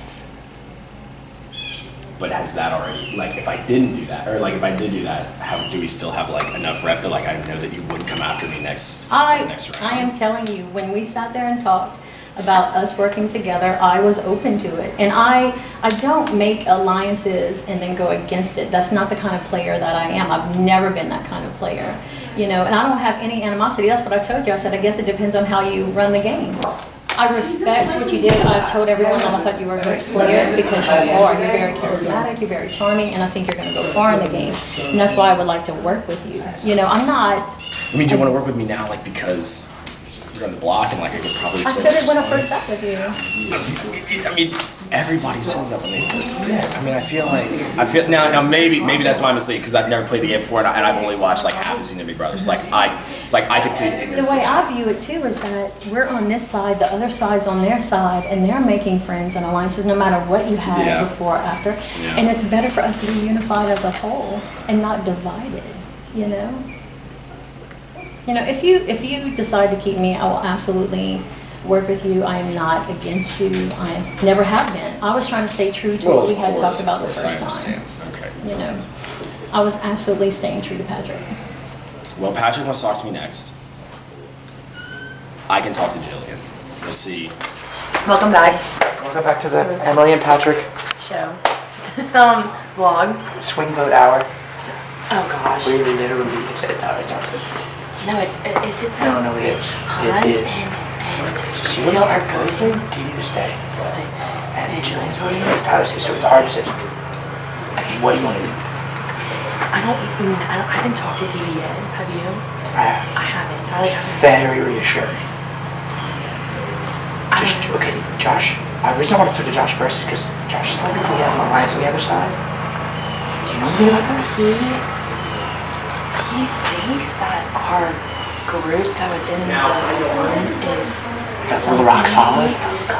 But has that already, like, if I didn't do that, or like if I did do that, do we still have, like, enough rep that, like, I know that you wouldn't come after me next round? I am telling you, when we sat there and talked about us working together, I was open to it. And I don't make alliances and then go against it. That's not the kind of player that I am. I've never been that kind of player, you know, and I don't have any animosity. That's what I told you. I said, I guess it depends on how you run the game. I respect what you did. I've told everyone that I thought you were a great player because you are. You're very charismatic, you're very charming, and I think you're going to go far in the game. And that's why I would like to work with you. You know, I'm not... I mean, do you want to work with me now, like, because you're on the block and, like, I could probably... I said it when I first sat with you. I mean, everybody says that when they first sit. I mean, I feel now maybe that's my mistake, because I've never played the game before, and I've only watched, like, half the season of Big Brother. It's like I completely... The way I view it too is that we're on this side, the other side's on their side, and they're making friends and alliances no matter what you had before or after. Yeah. And it's better for us to be unified as a whole and not divided, you know? You know, if you decide to keep me, I will absolutely work with you. I am not against you. I never have been. I was trying to stay true to what we had talked about the first time. Okay. You know, I was absolutely staying true to Patrick. Well, Patrick wants to talk to me next. I can talk to Jillian. We'll see. Welcome back. Welcome back to the Emily and Patrick Show. Vlog. swing vote hour. Oh gosh. We literally can say it's ours. No, is it that? No, it is. Hans It is. and So Jill are voting. Do you need to stay? What's it? And Jillian's voting. So it's our decision. Okay. What do you want to do? I haven't talked to Dee yet. Have you? I haven't. So I haven't. Very reassuring. Okay, Josh. The reason I want to talk to Josh first is because Josh is telling me he has an alliance on the other side. Do you know anything about that? He thinks that our group that was in the one is That rock solid.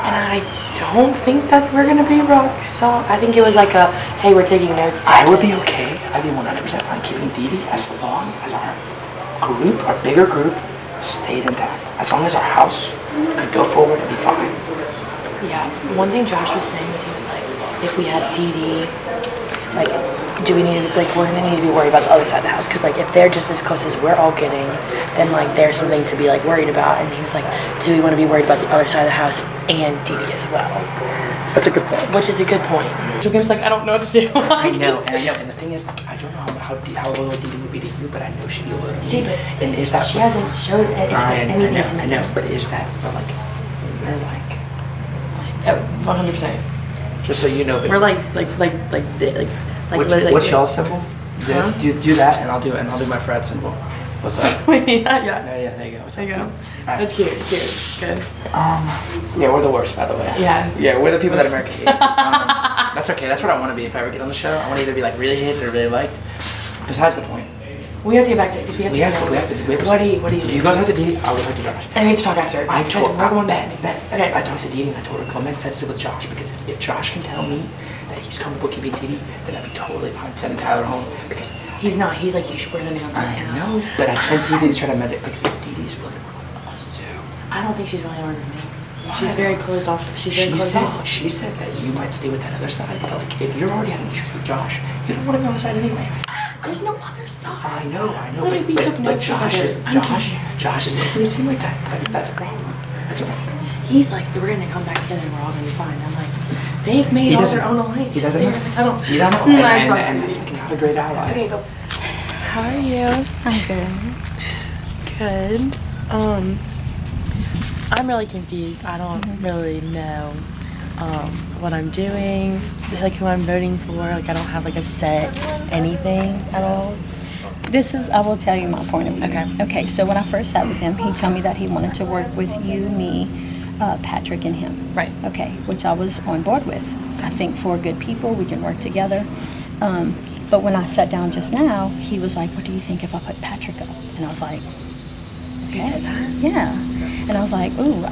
and I don't think that we're gonna be rock solid. I think it was like a, hey, we're taking notes. I would be okay. I'd be 100% fine keeping Dee Dee as long as our group, our bigger group, stayed intact. As long as our house could go forward and be fine. Yeah, one thing Josh was saying was he was like, if we had Dee Dee, like, do we need to, like, we're gonna need to be worried about the other side of the house, because, like, if they're just as close as we're all getting, then, like, there's something to be, like, worried about. And he was like, do we want to be worried about the other side of the house and Dee Dee as well? That's a good point. Which is a good point. He was like, I don't know what to do. I know, and the thing is, I don't know how loyal Dee Dee would be to you, but I know she'd be loyal to me. See, but and is that she hasn't showed anything to me. I know, but is that, but, like, you're like, 100%. just so you know, but We're like what's y'all's symbol? Huh? Do that, and I'll do my frat symbol. What's up? yeah. Yeah, there you go. There you go. That's cute. Good. Yeah, we're the worst, by the way. Yeah. Yeah, we're the people that America hate. That's okay. That's what I want to be if I ever get on the show. I want to either be like really hated or really liked. Besides the point. We have to get back to it because we have to. What do you? You go talk to Dee. I'll go talk to Josh. I need to talk after. I told we're going okay. I talked to Dee and I told her come in fence with Josh because if Josh can tell me that he's comfortable keeping Dee, then I'd be totally fine sending Tyler home because he's not. He's like you should wear the name. I know, but I sent Dee to try to medic because Dee's willing to work with us too. I don't think she's really working with me. She's very closed off. She's very closed off. She said that you might stay with that other side, but like if you're already having issues with Josh, you don't want to be on the side anyway. There's no other side. I know. Literally, we took notes together. Josh is making it seem like that. That's a problem. That's a problem. He's like, we're gonna come back together and we're all gonna be fine. I'm like, they've made all their own alliance. He doesn't know. I don't. He don't know. And he's like not a great ally. Okay, go. How are you? I'm good. Good. I'm really confused. I don't really know what I'm doing, like who I'm voting for. Like I don't have like a set anything at all. I will tell you my point of view. Okay. Okay, so when I first sat with him, he told me that he wanted to work with you, me, Patrick, and him. Right. Okay, which I was on board with. I think for good people, we can work together. But when I sat down just now, he was like, what do you think if I put Patrick up? And I was like, okay. You said that? Yeah. And I was like, ooh,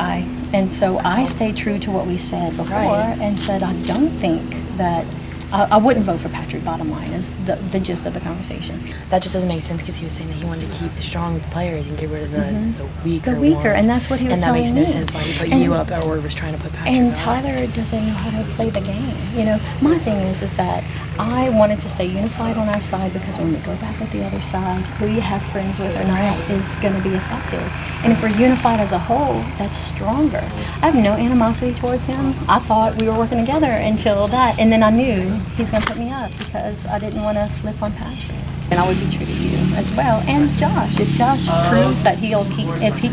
and so I stayed true to what we said before and said, I don't think that, I wouldn't vote for Patrick, bottom line, is the gist of the conversation. That just doesn't make sense because he was saying that he wanted to keep the strong players and get rid of the weaker The weaker, ones. and that's what he was telling me. And that makes no sense why he put you up or was trying to put Patrick And up. Tyler doesn't know how to play the game. You know, my thing is that I wanted to stay unified on our side because when we go back with the other side, who you have friends with or not is going to be affected. And if we're unified as a whole, that's stronger. I have no animosity towards him. I thought we were working together until that, and then I knew he's going to put me up because I didn't want to flip on Patrick. And I would be true to you as well. And Josh, if Josh proves that he'll keep, if he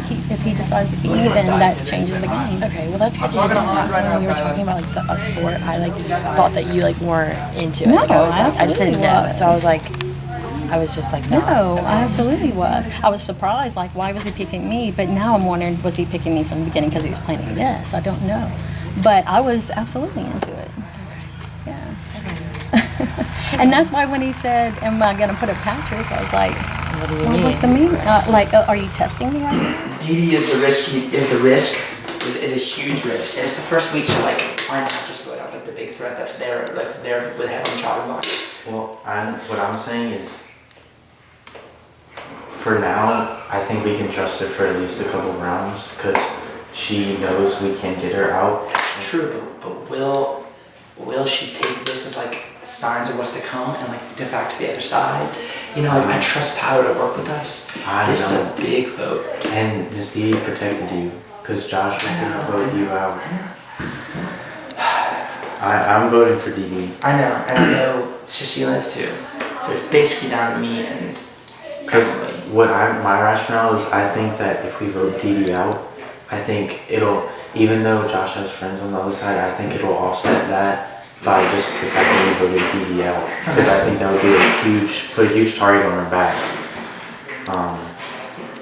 decides to keep me, then that changes the game. Okay, well that's good. When you were talking about like the us four, I like thought that you like weren't into it. No, Like, I just absolutely didn't know. was. So I was like, No, I absolutely was. I was surprised, like, why was he picking me? But now I'm wondering, was he picking me from the beginning because he was planning this? I don't know. But I was absolutely into it. Yeah. And that's why when he said, am I going to put a Patrick, I was like, what do you mean? What's the mean? Are you testing me right now? Dee is a huge risk. And it's the first week, so like, why not just go out like the big threat that's there, like there with head on the chopping block? Well, what I'm saying is, for now, I think we can trust her for at least a couple rounds because she knows we can get her out. That's true, but will she take this as like signs of what's to come and like defect to the other side? You know, like, I trust Tyler to work with us. This is a big vote. And Miss Dee protected you because Josh was going to vote you out. I'm voting for Dee. I know, and I know Cecilia is too. So it's basically down to me and Emily. My rationale is I think that if we vote Dee out, I think it'll, even though Josh has friends on the other side, I think it'll offset that by just the fact that we voted Dee out. Because I think that would be put a huge target on her back.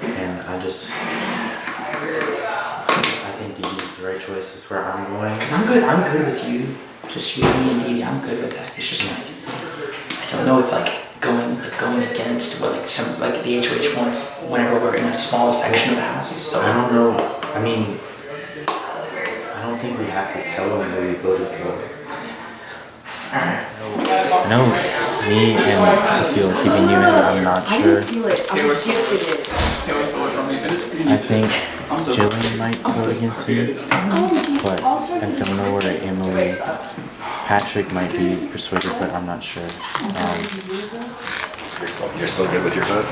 And I think Dee the right choice is where I'm going. Because I'm good with you. It's just you, me, and Dee. I'm good with that. It's just like I don't know if like going against what like some like the HOH wants whenever we're in a small section of the house is so. I don't know. I mean, I don't think we have to tell them who we voted for. Alright. I know me and Cecile are keeping you in. I'm not sure. I think Jillian might vote against you, but I don't know where Emily, Patrick might be persuaded, but I'm not sure. You're still good with your vote? I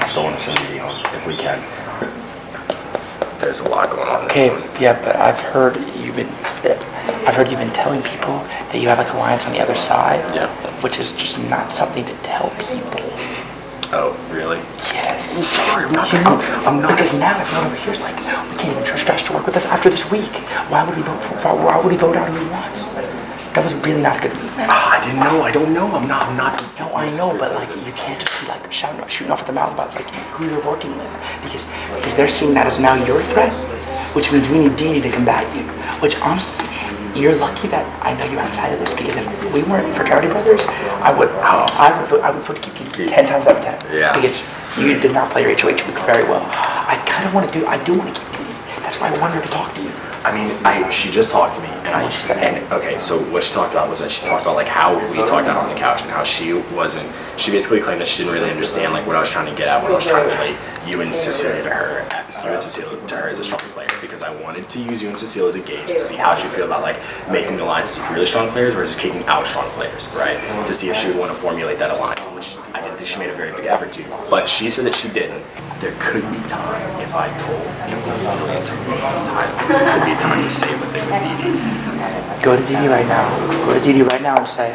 still want to send Dee home if we can. There's a lot going on. Okay, yeah, but I've heard you've been telling people that you have like alliance on the other side. Yeah. Which is just not something to tell people. Oh, really? Yes. I'm sorry, I'm not. Because now everyone over here is like, we can't even trust Josh to work with us after this week. Why would he vote out who he wants? That was really not a good move, man. I didn't know. I don't know. I'm not. No, I know, but like you can't just be like shooting off at the mouth about like who you're working with because they're seeing that as now your threat, which means we need Dee to combat you. Which honestly, you're lucky that I know you outside of this, because if we weren't fraternity brothers, I would vote to keep Didi 10 times out of 10. Yeah. Because you did not play your HOH week very well. I do want to keep Didi. That's why I wanted her to talk to you. I mean, she just talked to me, and okay, so what she talked about was that she talked about like how we talked out on the couch and how she basically claimed that she didn't really understand like what I was trying to get at when I was trying to relate you and Cecilia to her as a strong player, because I wanted to use you and Cecilia as a gauge to see how she would feel about like making alliances with really strong players versus kicking out strong players, right? To see if she would want to formulate that alliance, which I didn't think she made a very big effort to, but she said that she didn't. There could be time if I told Jillian to vote off time. There could be time to save the thing with Didi. Go to Didi right now. Go to Didi right now and say,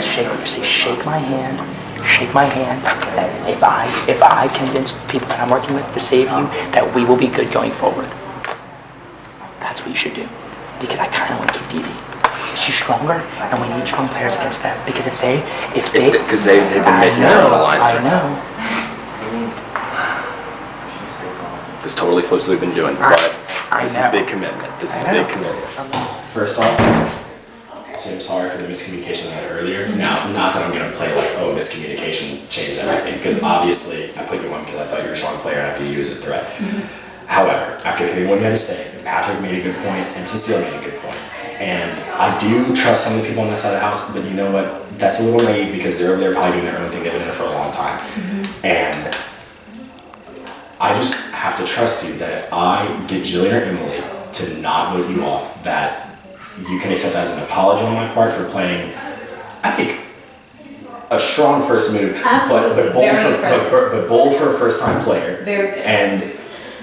shake my hand. Shake my hand. That if I convince people that I'm working with to save you, that we will be good going forward. That's what you should do. Because I kind of want to keep Didi. She's stronger, and we need strong players against them. Because if they've been making their own alliance. I know. This totally flips what we've been doing, but this is a big commitment. This is a big commitment. First off, say I'm sorry for the miscommunication I had earlier. Now, not that I'm going to play like, oh, miscommunication changed everything, because obviously I put you on because I thought you were a strong player and I could use a threat. However, after hearing what you had to say, Patrick made a good point and Cecile made a good point. And I do trust some of the people on that side of the house, but you know what? That's a little naive because they're over there probably doing their own thing. They've been in it for a long time. And I just have to trust you that if I get Jillian or Emily to not vote you off, that you can accept that as an apology on my part for playing, I think, a strong first move, but bold for a first-time player. Very good. And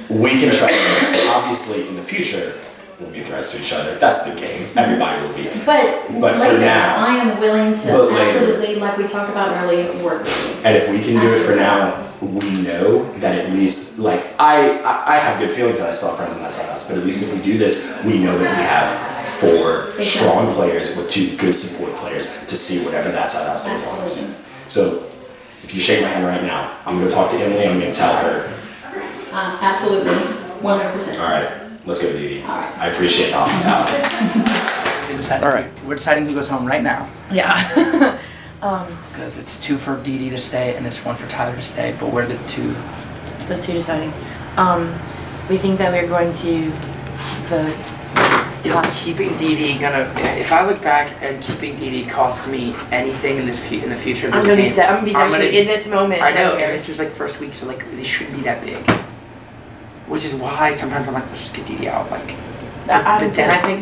we can trust them. Obviously, in the future, we'll be threats to each other. That's the game. Everybody will be. But for now, I am willing to absolutely, like we talked about earlier, work with you. And if we can do it for now, we know that at least, like, I have good feelings that I still have friends on that side of the house, but at least if we do this, we know that we have 4 strong players with 2 good support players to see whatever that side of the house does. So, if you shake my hand right now, I'm going to talk to Emily, I'm going to tell her. Absolutely, 100%. All right, let's go, Didi. I appreciate the hospitality. All right, we're deciding who goes home right now. Yeah. Because it's 2 for Didi to stay and it's 1 for Tyler to stay, but we're the 2. The 2 deciding. We think that we're going to vote. Is keeping Didi gonna? If I look back and keeping Didi costs me anything in the future of this game, I'm gonna be devastated in this moment. I know, and it's just like first week, so like they shouldn't be that big. Which is why sometimes I'm like, let's just get Didi out, like. I think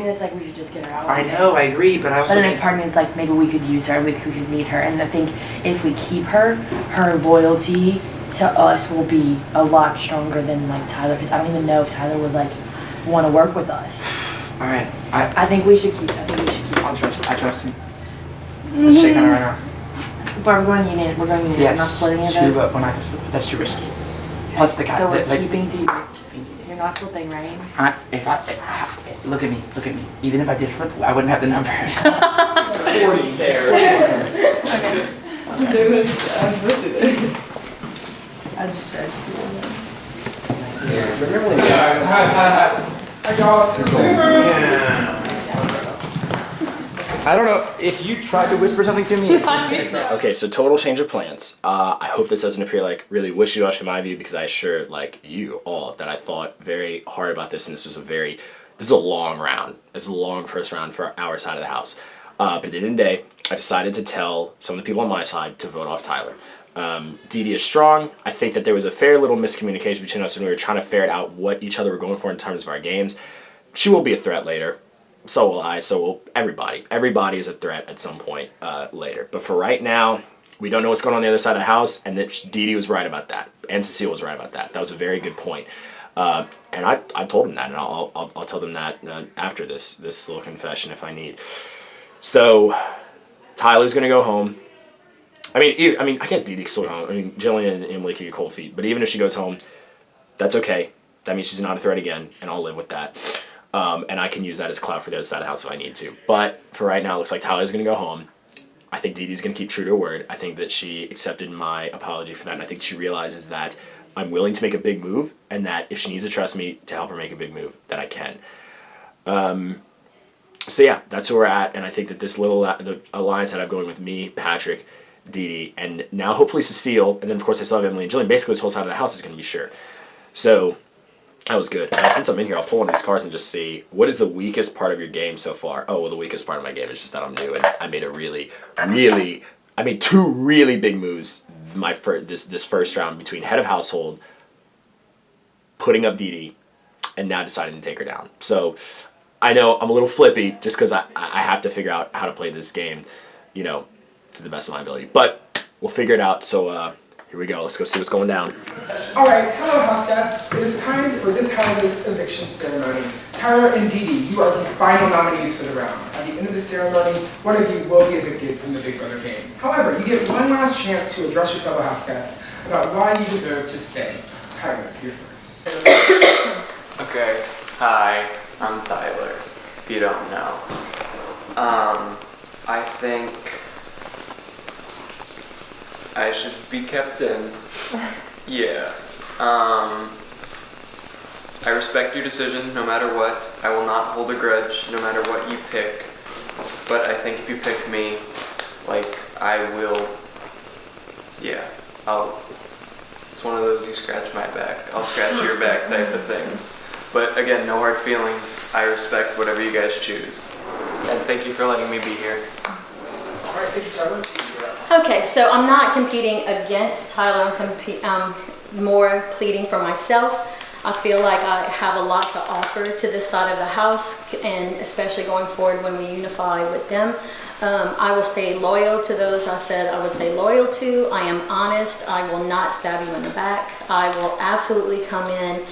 it's like we should just get her out. I know, I agree, but I also. But then there's part of me that's like maybe we could use her, we could need her, and I think if we keep her, her loyalty to us will be a lot stronger than like Tyler, because I don't even know if Tyler would like want to work with us. All right, I think we should keep. I trust you. Let's shake on her right now. But we're going unit. We're going unit. Yes, I'm not splitting it. But we're not. That's too risky. Okay. Plus the guy. So we're keeping Didi. You're not flipping, right? If I look at me. Even if I did flip, I wouldn't have the numbers. 40 there. Okay. I'm supposed to do it. I just tried to do I don't know if you tried to whisper something to me. Okay, so total change of plans. I hope this doesn't appear like really wishy-washy in my view, because I assured like you all that I thought very hard about this, and this is a long round. It's a long first round for our side of the house. But at the end of the day, I decided to tell some of the people on my side to vote off Tyler. Didi is strong. I think that there was a fair little miscommunication between us when we were trying to ferret out what each other were going for in terms of our games. She will be a threat later. So will I, so will everybody. Everybody is a threat at some point later. But for right now, we don't know what's going on the other side of the house, and that Didi was right about that, and Cecile was right about that. That was a very good point. And I told him that, and I'll tell them that after this little confession if I need. So Tyler's gonna go home. I mean, I guess Didi's still home. I mean, Jillian and Emily can get cold feet, but even if she goes home, that's okay. That means she's not a threat again, and I'll live with that. And I can use that as clout for the other side of the house if I need to. But for right now, it looks like Tyler's going to go home. I think Didi's going to keep true to her word. I think that she accepted my apology for that, and I think she realizes that I'm willing to make a big move, and that if she needs to trust me to help her make a big move, that I can. So yeah, that's where we're at, and I think that this little the alliance that I'm going with me, Patrick, Dee Dee, and now hopefully Cecile, and then of course I still have Emily and Jillian. Basically, this whole side of the house is going to be sure. So that was good. And since I'm in here, I'll pull one of these cards and just see what is the weakest part of your game so far. Oh well, the weakest part of my game is just that I'm new, and I made I made two really big moves. This first round between head of household, putting up Dee Dee, and now deciding to take her down. So I know I'm a little flippy just because I have to figure out how to play this game, to the best of my ability. But we'll figure it out. So here we go. Let's go see what's going down. All right, hello, house guests. It is time for this house's eviction ceremony. Tyler and Dee Dee, you are the final nominees for the round. At the end of the ceremony, one of you will be evicted from the Big Brother game. However, you get one last chance to address your fellow house guests about why you deserve to stay. Tyler, you're first. Okay, hi, I'm Tyler, if you don't know. I think I should be kept in. Yeah. I respect your decision no matter what. I will not hold a grudge no matter what you pick. But I think if you pick me, I will, it's one of those you scratch my back, I'll scratch your back type of things. But again, no hard feelings. I respect whatever you guys choose. And thank you for letting me be here. All right, thank you, Tyler. Okay, so I'm not competing against Tyler. I'm more pleading for myself. I feel like I have a lot to offer to this side of the house, and especially going forward when we unify with them. I will stay loyal to those I said I would stay loyal to. I am honest. I will not stab you in the back. I will absolutely come in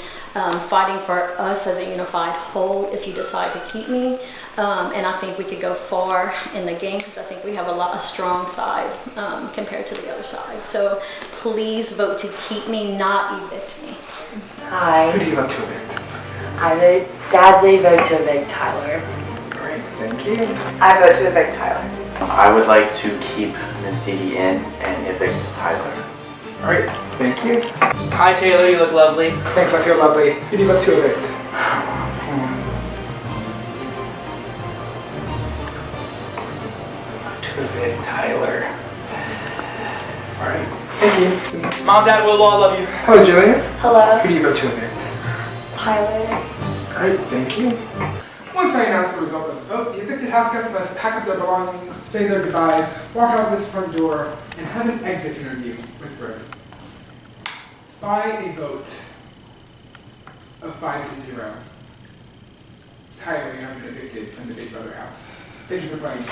fighting for us as a unified whole if you decide to keep me. And I think we could go far in the game because I think we have a strong side compared to the other side. So please vote to keep me, not evict me. Hi. Who do you vote to evict? I sadly vote to evict Tyler. All right, thank you. I vote to evict Tyler. I would like to keep Miss Dee Dee in and evict Tyler. All right, thank you. Hi Taylor, you look lovely. Thanks, I feel lovely. Who do you vote to evict? To evict Tyler. All right, thank you. Mom, Dad, we'll all love you. Hello, Jillian. Hello. Who do you vote to evict? Tyler. All right, thank you. Once I announce the result of the vote, the evicted house guests must pack up their belongings, say their goodbyes, walk out this front door, and have an exit interview with Brooke. By a vote of 5-0, Tyler, you have been evicted from the Big Brother house. Thank you for playing.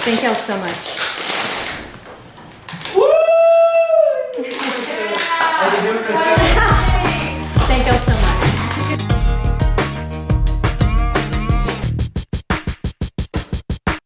Thank y'all so much.